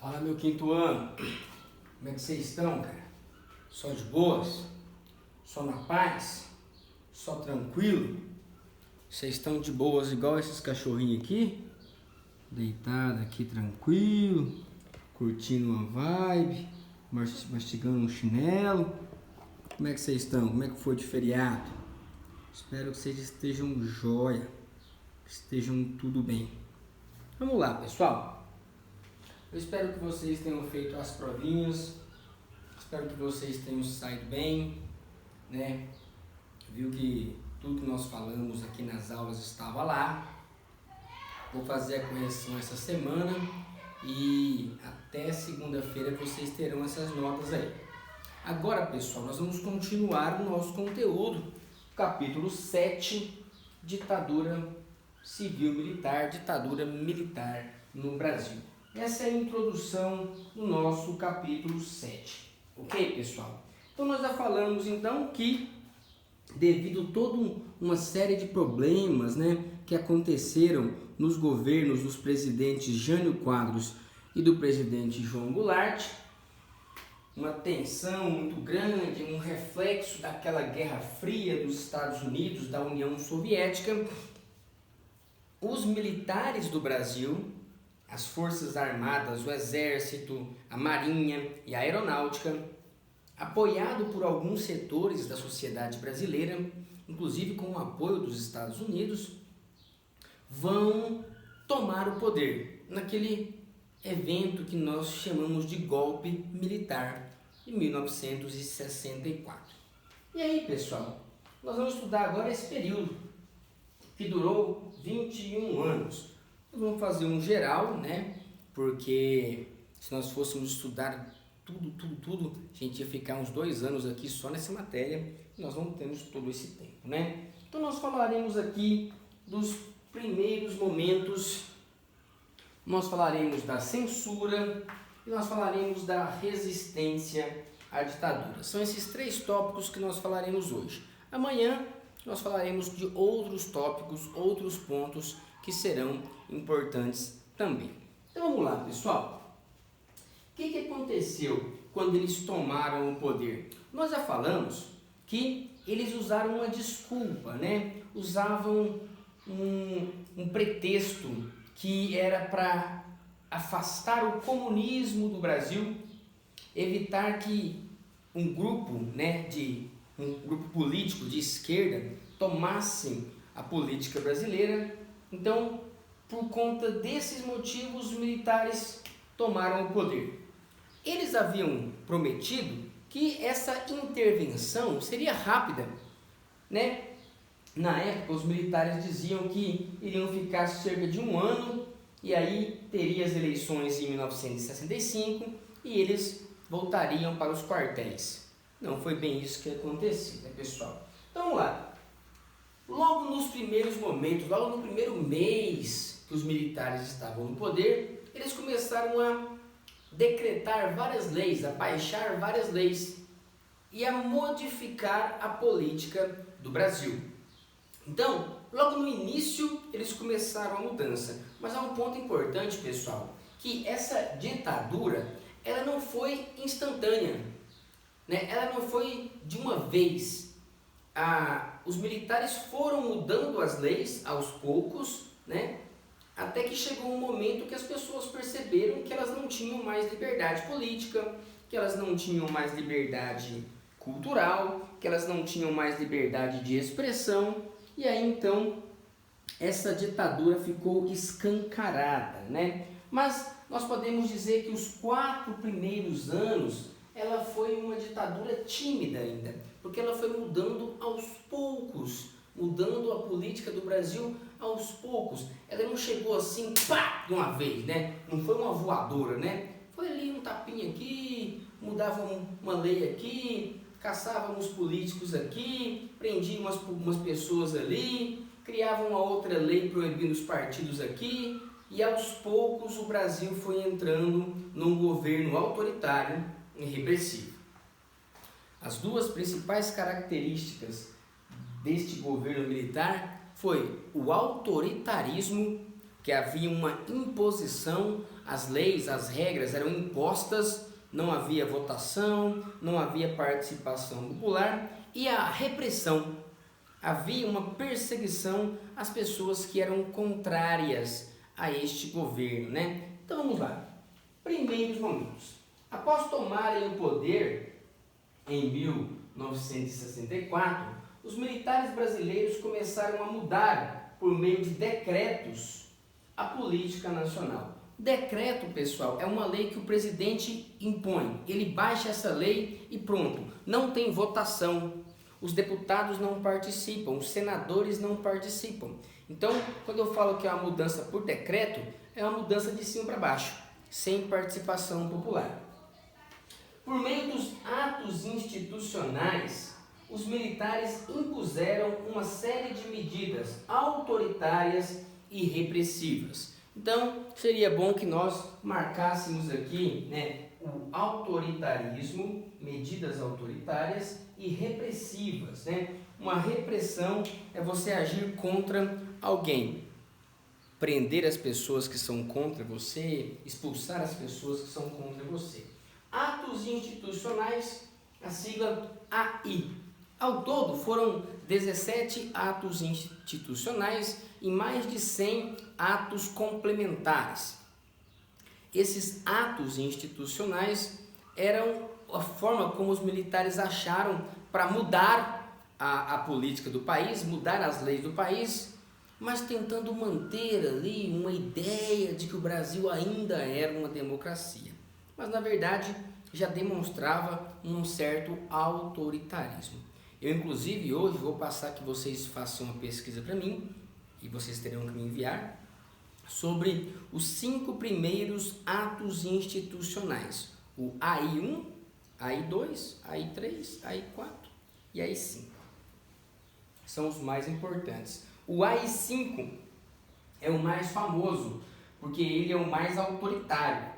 Fala, meu quinto ano, como é que vocês estão, cara? Só de boas? Só na paz? Só tranquilo? Vocês estão de boas igual esses cachorrinhos aqui? Deitado aqui tranquilo, curtindo uma vibe, mastigando um chinelo. Como é que vocês estão? Como é que foi de feriado? Espero que vocês estejam jóia, que estejam tudo bem. Vamos lá, pessoal. Eu espero que vocês tenham feito as provinhas, espero que vocês tenham saído bem, né? Viu que tudo que nós falamos aqui nas aulas estava lá. Vou fazer a correção essa semana e até segunda-feira vocês terão essas notas aí. Agora, pessoal, nós vamos continuar o nosso conteúdo, capítulo 7, ditadura civil-militar, ditadura militar no Brasil. Essa é a introdução do nosso capítulo 7, ok, pessoal? Então nós já falamos então que devido a toda uma série de problemas, né, que aconteceram nos governos dos presidentes Jânio Quadros e do presidente João Goulart, uma tensão muito grande, um reflexo daquela Guerra Fria dos Estados Unidos, da União Soviética, os militares do Brasil, as Forças Armadas, o Exército, a Marinha e a Aeronáutica, apoiado por alguns setores da sociedade brasileira, inclusive com o apoio dos Estados Unidos, vão tomar o poder naquele evento que nós chamamos de golpe militar em 1964. E aí, pessoal, nós vamos estudar agora esse período que durou 21 anos. Nós vamos fazer um geral, né? Porque se nós fôssemos estudar tudo, a gente ia ficar uns 2 anos aqui só nessa matéria, e nós não temos todo esse tempo, né? Então nós falaremos aqui dos primeiros momentos, nós falaremos da censura e nós falaremos da resistência à ditadura. São esses 3 tópicos que nós falaremos hoje. Amanhã nós falaremos de outros tópicos, outros pontos que serão importantes também. Então vamos lá, pessoal. O que aconteceu quando eles tomaram o poder? Nós já falamos que eles usaram uma desculpa, né? Usavam um pretexto que era para afastar o comunismo do Brasil, evitar que um grupo, né, um grupo político de esquerda tomasse a política brasileira. Então, por conta desses motivos, os militares tomaram o poder. Eles haviam prometido que essa intervenção seria rápida, né? Na época, os militares diziam que iriam ficar cerca de 1 ano e aí teria as eleições em 1965 e eles voltariam para os quartéis. Não foi bem isso que aconteceu, né, pessoal? Então, vamos lá. Logo nos primeiros momentos, logo no primeiro mês que os militares estavam no poder, eles começaram a decretar várias leis, a baixar várias leis e a modificar a política do Brasil. Então, logo no início, eles começaram a mudança. Mas há um ponto importante, pessoal, que essa ditadura, ela não foi instantânea, né? Ela não foi de uma vez. Os militares foram mudando as leis aos poucos, né? Até que chegou um momento que as pessoas perceberam que elas não tinham mais liberdade política, que elas não tinham mais liberdade cultural, que elas não tinham mais liberdade de expressão. E aí então essa ditadura ficou escancarada, né? Mas nós podemos dizer que os 4 primeiros anos ela foi uma ditadura tímida ainda, porque ela foi mudando aos poucos, mudando a política do Brasil aos poucos. Ela não chegou assim, pá, de uma vez, né? Não foi uma voadora, né? Foi ali um tapinha aqui, mudava uma lei aqui, caçavam os políticos aqui, prendiam umas pessoas ali, criavam uma outra lei proibindo os partidos aqui, e aos poucos o Brasil foi entrando num governo autoritário e repressivo. As 2 principais características deste governo militar foi o autoritarismo, porque havia uma imposição, as leis, as regras eram impostas, não havia votação, não havia participação popular e a repressão. Havia uma perseguição às pessoas que eram contrárias a este governo, né? Então vamos lá. Primeiros momentos. Após tomarem o poder em 1964, os militares brasileiros começaram a mudar, por meio de decretos, a política nacional. Decreto, pessoal, é uma lei que o presidente impõe. Ele baixa essa lei e pronto. Não tem votação. Os deputados não participam, os senadores não participam. Então, quando eu falo que é uma mudança por decreto, é uma mudança de cima para baixo, sem participação popular. Por meio dos atos institucionais, os militares impuseram uma série de medidas autoritárias e repressivas. Então, seria bom que nós marcássemos aqui, né, o autoritarismo, medidas autoritárias e repressivas, né? Uma repressão é você agir contra alguém, prender as pessoas que são contra você, expulsar as pessoas que são contra você. Atos institucionais, a sigla AI. Ao todo foram 17 atos institucionais e mais de 100 atos complementares. Esses atos institucionais eram a forma como os militares acharam para mudar a política do país, mudar as leis do país, mas tentando manter ali uma ideia de que o Brasil ainda era uma democracia. Mas na verdade já demonstrava um certo autoritarismo. Eu inclusive hoje vou passar que vocês façam uma pesquisa para mim, e vocês terão que me enviar, sobre os 5 primeiros atos institucionais. O AI1, AI2, AI3, AI4 e AI5. São os mais importantes. O AI5 é o mais famoso, porque ele é o mais autoritário.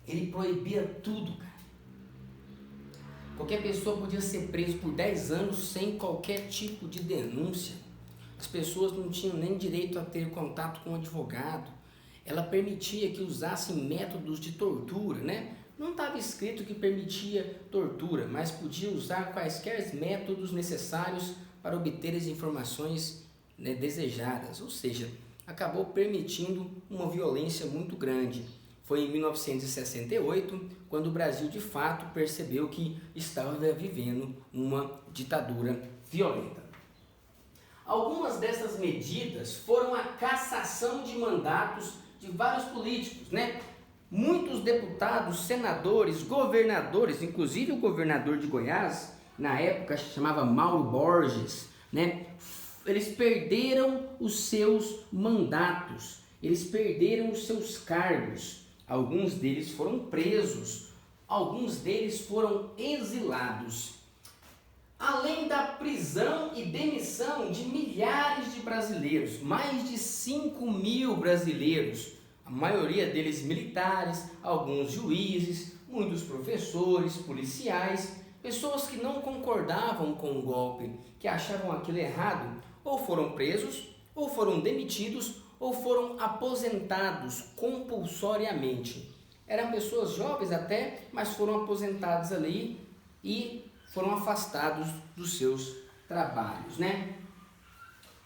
Ele proibia tudo, cara. Qualquer pessoa podia ser preso por 10 anos sem qualquer tipo de denúncia. As pessoas não tinham nem direito a ter contato com um advogado. Ela permitia que usassem métodos de tortura, né? Não estava escrito que permitia tortura, mas podia usar quaisquer métodos necessários para obter as informações, né, desejadas. Ou seja, acabou permitindo uma violência muito grande. Foi em 1968, quando o Brasil de fato percebeu que estava vivendo uma ditadura violenta. Algumas dessas medidas foram a cassação de mandatos de vários políticos, né? Muitos deputados, senadores, governadores, inclusive o governador de Goiás, na época se chamava Mauro Borges, né? Eles perderam os seus mandatos, eles perderam os seus cargos. Alguns deles foram presos, alguns deles foram exilados. Além da prisão e demissão de milhares de brasileiros, mais de 5.000 brasileiros, a maioria deles militares, alguns juízes, muitos professores, policiais, pessoas que não concordavam com o golpe, que achavam aquilo errado, ou foram presos, ou foram demitidos, ou foram aposentados compulsoriamente. Eram pessoas jovens até, mas foram aposentados ali e foram afastados dos seus trabalhos, né?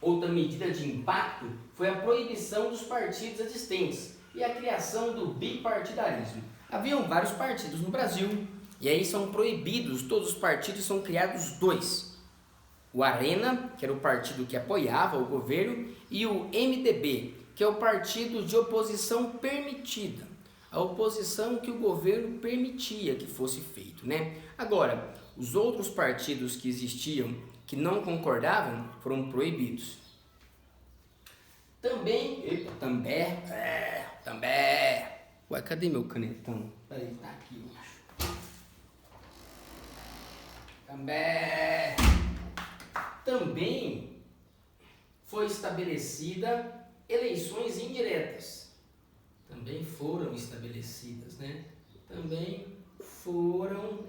Outra medida de impacto foi a proibição dos partidos existentes e a criação do bipartidarismo. Haviam vários partidos no Brasil e aí são proibidos, todos os partidos, são criados 2. O Arena, que era o partido que apoiava o governo, e o MDB, que é o partido de oposição permitida, a oposição que o governo permitia que fosse feito, né? Agora, os outros partidos que existiam, que não concordavam, foram proibidos. Também. Ué, cadê meu canetão? Peraí, tá aqui, eu acho. Também foi estabelecida eleições indiretas. Também foram estabelecidas, né? Também foram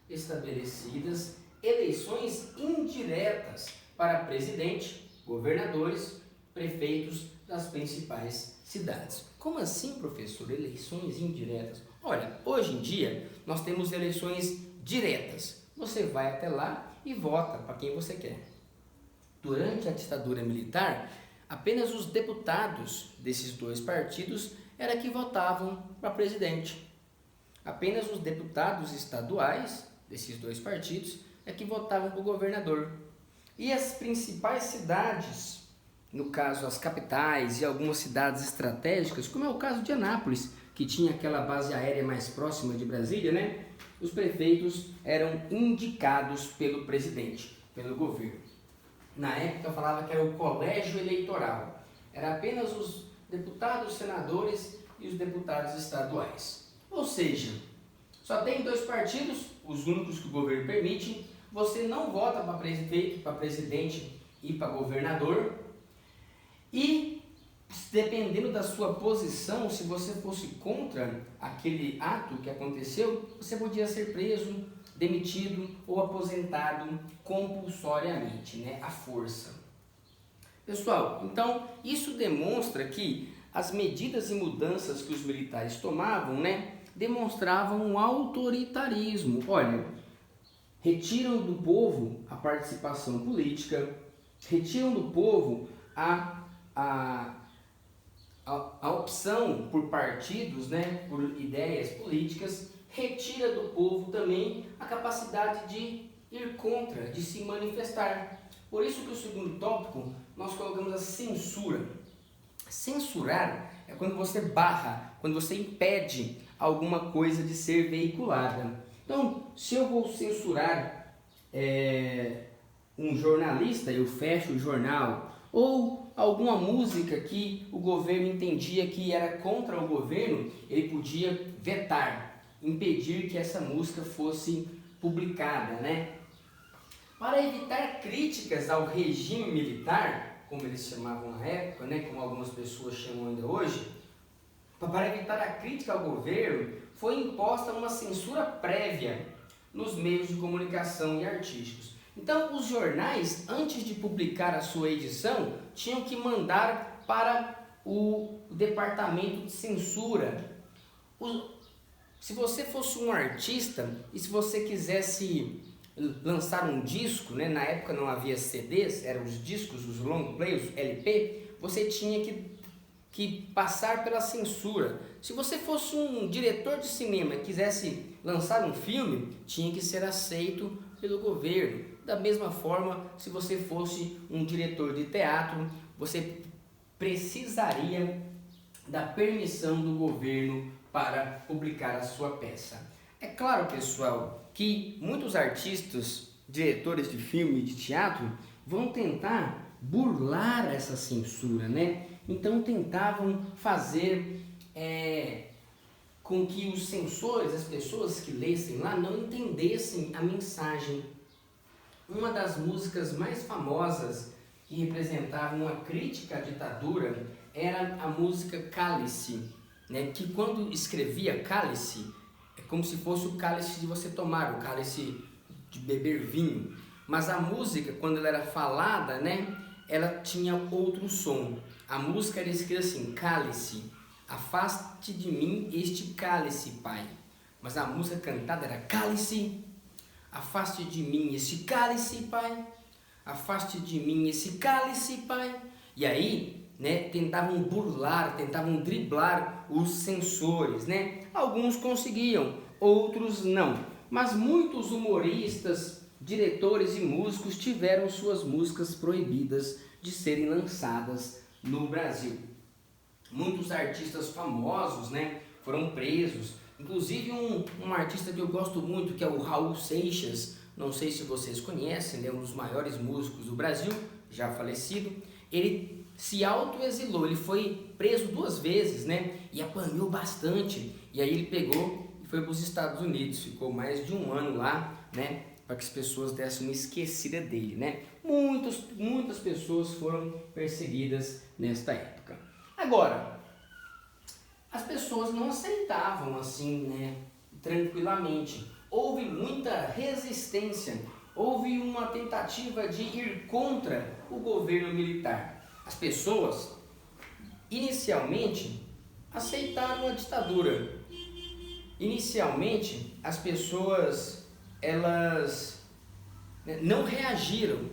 estabelecidas eleições indiretas para presidente, governadores, prefeitos, das principais cidades. Como assim, professor? Eleições indiretas? Olha, hoje em dia nós temos eleições diretas. Você vai até lá e vota para quem você quer. Durante a ditadura militar, apenas os deputados desses dois partidos era que votavam para presidente. Apenas os deputados estaduais desses dois partidos é que votavam para o governador. E as principais cidades, no caso as capitais e algumas cidades estratégicas, como é o caso de Anápolis, que tinha aquela base aérea mais próxima de Brasília, né? Os prefeitos eram indicados pelo presidente, pelo governo. Na época falava que era o colégio eleitoral. Era apenas os deputados, senadores e os deputados estaduais. Ou seja, só tem dois partidos, os únicos que o governo permite. Você não vota para prefeito, para presidente e para governador. E dependendo da sua posição, se você fosse contra aquele ato que aconteceu, você podia ser preso, demitido ou aposentado compulsoriamente, né, à força. Pessoal, então isso demonstra que as medidas e mudanças que os militares tomavam, né, demonstravam um autoritarismo. Olha, retiram do povo a participação política, retiram do povo a opção por partidos, né, por ideias políticas, retira do povo também a capacidade de ir contra, de se manifestar. Por isso que o segundo tópico nós colocamos a censura. Censurar é quando você barra, quando você impede alguma coisa de ser veiculada. Então, se eu vou censurar um jornalista, eu fecho o jornal, ou alguma música que o governo entendia que era contra o governo, ele podia vetar, impedir que essa música fosse publicada, né? Para evitar críticas ao regime militar, como eles chamavam na época, né, como algumas pessoas chamam ainda hoje, para evitar a crítica ao governo, foi imposta uma censura prévia nos meios de comunicação e artísticos. Então, os jornais, antes de publicar a sua edição, tinham que mandar para o departamento de censura. Se você fosse um artista e se você quisesse lançar um disco, né, na época não havia CDs, eram os discos, os long play, os LP, você tinha que passar pela censura. Se você fosse um diretor de cinema e quisesse lançar um filme, tinha que ser aceito pelo governo. Da mesma forma, se você fosse um diretor de teatro, você precisaria da permissão do governo para publicar a sua peça. É claro, pessoal, que muitos artistas, diretores de filme e de teatro, vão tentar burlar essa censura, né? Então tentavam fazer com que os censores, as pessoas que lessem lá, não entendessem a mensagem. Uma das músicas mais famosas que representava uma crítica à ditadura era a música Cálice, né? Que quando escrevia cálice, é como se fosse o cálice de você tomar, o cálice de beber vinho. Mas a música, quando ela era falada, né, ela tinha outro som. A música era escrita assim: cálice, afaste de mim este cálice, Pai. Mas a música cantada era: cálice, afaste de mim esse cálice, Pai. Afaste de mim esse cálice, Pai. E aí, né, tentavam burlar, tentavam driblar os censores, né? Alguns conseguiam, outros não. Mas muitos humoristas, diretores e músicos tiveram suas músicas proibidas de serem lançadas no Brasil. Muitos artistas famosos, né, foram presos. Inclusive um artista que eu gosto muito, que é o Raul Seixas, não sei se vocês conhecem, ele é um dos maiores músicos do Brasil, já falecido. Ele se autoexilou, ele foi preso 2 vezes, né, e apanhou bastante. E aí ele pegou e foi para os Estados Unidos, ficou mais de 1 ano lá, né, para que as pessoas dessem uma esquecida dele, né. Muitas pessoas foram perseguidas nesta época. Agora, as pessoas não aceitavam assim, né, tranquilamente. Houve muita resistência, houve uma tentativa de ir contra o governo militar. As pessoas inicialmente aceitaram a ditadura. Inicialmente as pessoas elas não reagiram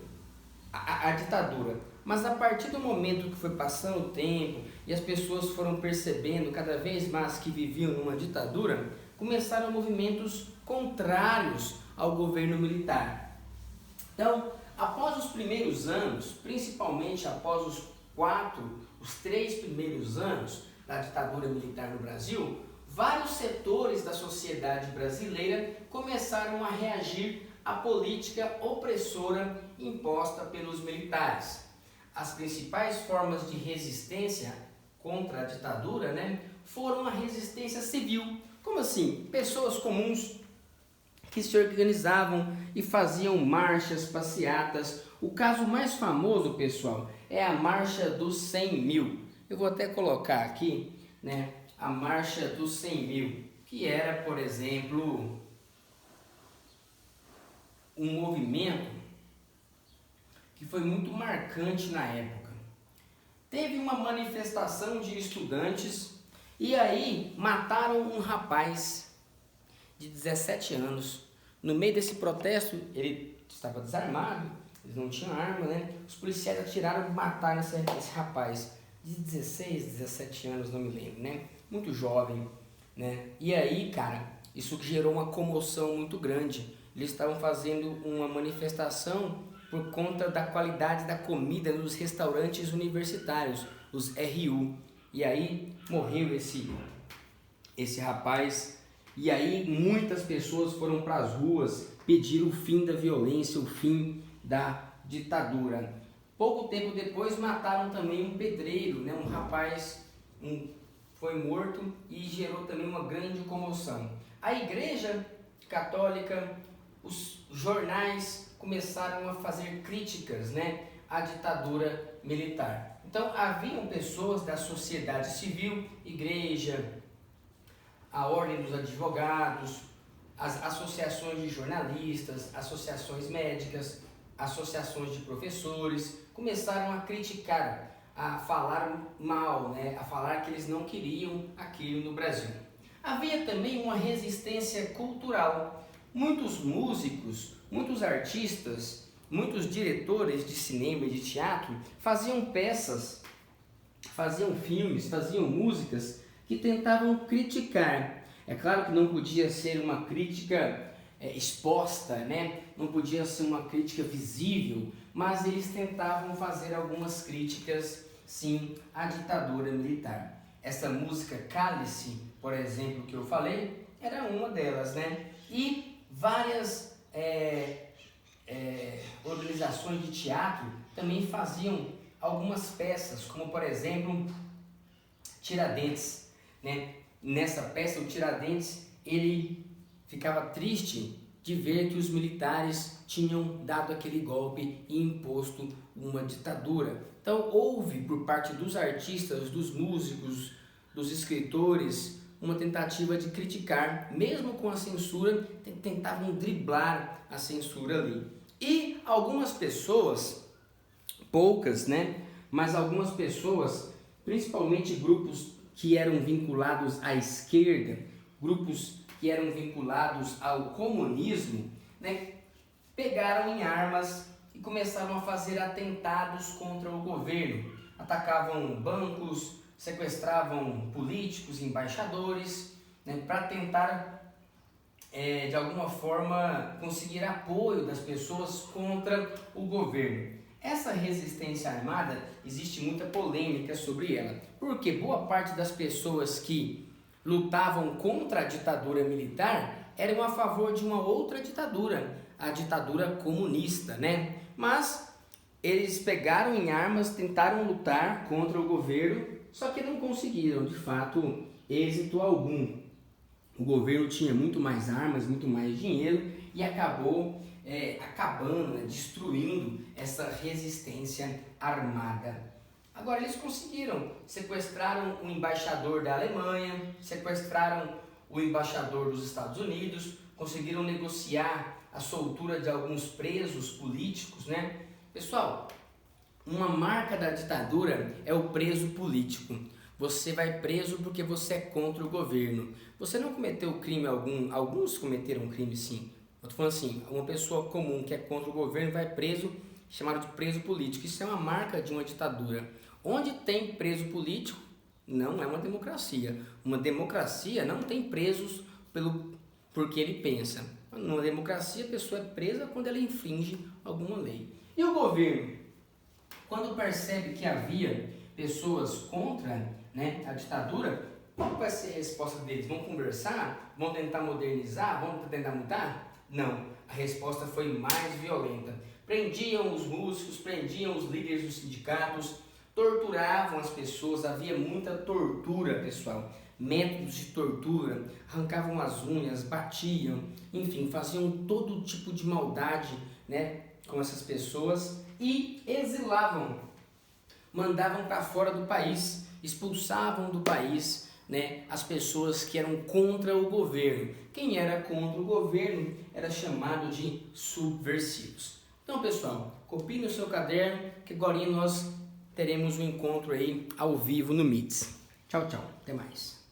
à ditadura, mas a partir do momento que foi passando o tempo e as pessoas foram percebendo cada vez mais que viviam numa ditadura, começaram movimentos contrários ao governo militar. Então, após os primeiros anos, principalmente após os 3 primeiros anos da ditadura militar no Brasil, vários setores da sociedade brasileira começaram a reagir à política opressora imposta pelos militares. As principais formas de resistência contra a ditadura, foram a resistência civil. Como assim? Pessoas comuns que se organizavam e faziam marchas, passeatas. O caso mais famoso, pessoal, é a Marcha dos 100 mil. Eu vou até colocar aqui, a Marcha dos 100 mil, que era, por exemplo, um movimento que foi muito marcante na época. Teve uma manifestação de estudantes e aí mataram um rapaz de 17 anos. No meio desse protesto, ele estava desarmado, eles não tinham arma, Os policiais atiraram e mataram esse rapaz de 16, 17 anos, não me lembro, Muito jovem, E aí, cara, isso gerou uma comoção muito grande. Eles estavam fazendo uma manifestação por conta da qualidade da comida nos restaurantes universitários, os RU. E aí morreu esse rapaz. E aí muitas pessoas foram para as ruas pedir o fim da violência, o fim da ditadura. Pouco tempo depois mataram também um pedreiro, um rapaz foi morto e gerou também uma grande comoção. A Igreja Católica, os jornais começaram a fazer críticas, à ditadura militar. Então haviam pessoas da sociedade civil, igreja, a ordem dos advogados, as associações de jornalistas, associações médicas, associações de professores, começaram a criticar, a falar mal, a falar que eles não queriam aquilo no Brasil. Havia também uma resistência cultural. Muitos músicos, muitos artistas, muitos diretores de cinema e de teatro faziam peças, faziam filmes, faziam músicas que tentavam criticar. É claro que não podia ser uma crítica exposta, Não podia ser uma crítica visível, mas eles tentavam fazer algumas críticas, sim, à ditadura militar. Essa música Cálice, por exemplo, que eu falei, era uma delas, E várias organizações de teatro também faziam algumas peças, como por exemplo Tiradentes, Nessa peça, o Tiradentes, ele ficava triste de ver que os militares tinham dado aquele golpe e imposto uma ditadura. Então houve por parte dos artistas, dos músicos, dos escritores, uma tentativa de criticar, mesmo com a censura, tentavam driblar a censura ali. E algumas pessoas, poucas, mas algumas pessoas, principalmente grupos que eram vinculados à esquerda, grupos que eram vinculados ao comunismo, pegaram em armas e começaram a fazer atentados contra o governo. Atacavam bancos, sequestravam políticos, embaixadores, para tentar, de alguma forma, conseguir apoio das pessoas contra o governo. Essa resistência armada, existe muita polêmica sobre ela, porque boa parte das pessoas que lutavam contra a ditadura militar eram a favor de uma outra ditadura, a ditadura comunista, Mas eles pegaram em armas, tentaram lutar contra o governo, só que não conseguiram, de fato, êxito algum. O governo tinha muito mais armas, muito mais dinheiro e acabou acabando, destruindo essa resistência armada. Agora eles conseguiram, sequestraram o embaixador da Alemanha, sequestraram o embaixador dos Estados Unidos, conseguiram negociar a soltura de alguns presos políticos, Pessoal, uma marca da ditadura é o preso político. Você vai preso porque você é contra o governo. Você não cometeu crime algum, alguns cometeram crime sim. Eu tô falando assim, uma pessoa comum que é contra o governo vai preso, chamado de preso político. Isso é uma marca de uma ditadura. Onde tem preso político, não é uma democracia. Uma democracia não tem presos porque ele pensa. Numa democracia, a pessoa é presa quando ela infringe alguma lei. E o governo, quando percebe que havia pessoas contra, né, a ditadura, qual vai ser a resposta deles? Vão conversar? Vão tentar modernizar? Vão tentar mudar? Não. A resposta foi mais violenta. Prendiam os músicos, prendiam os líderes dos sindicatos, torturavam as pessoas, havia muita tortura, pessoal. Métodos de tortura, arrancavam as unhas, batiam, enfim, faziam todo tipo de maldade, né, com essas pessoas e exilavam, mandavam para fora do país, expulsavam do país, né, as pessoas que eram contra o governo. Quem era contra o governo era chamado de subversivos. Então, pessoal, copie no seu caderno que agora nós teremos um encontro aí ao vivo no Meets. Tchau, tchau. Até mais.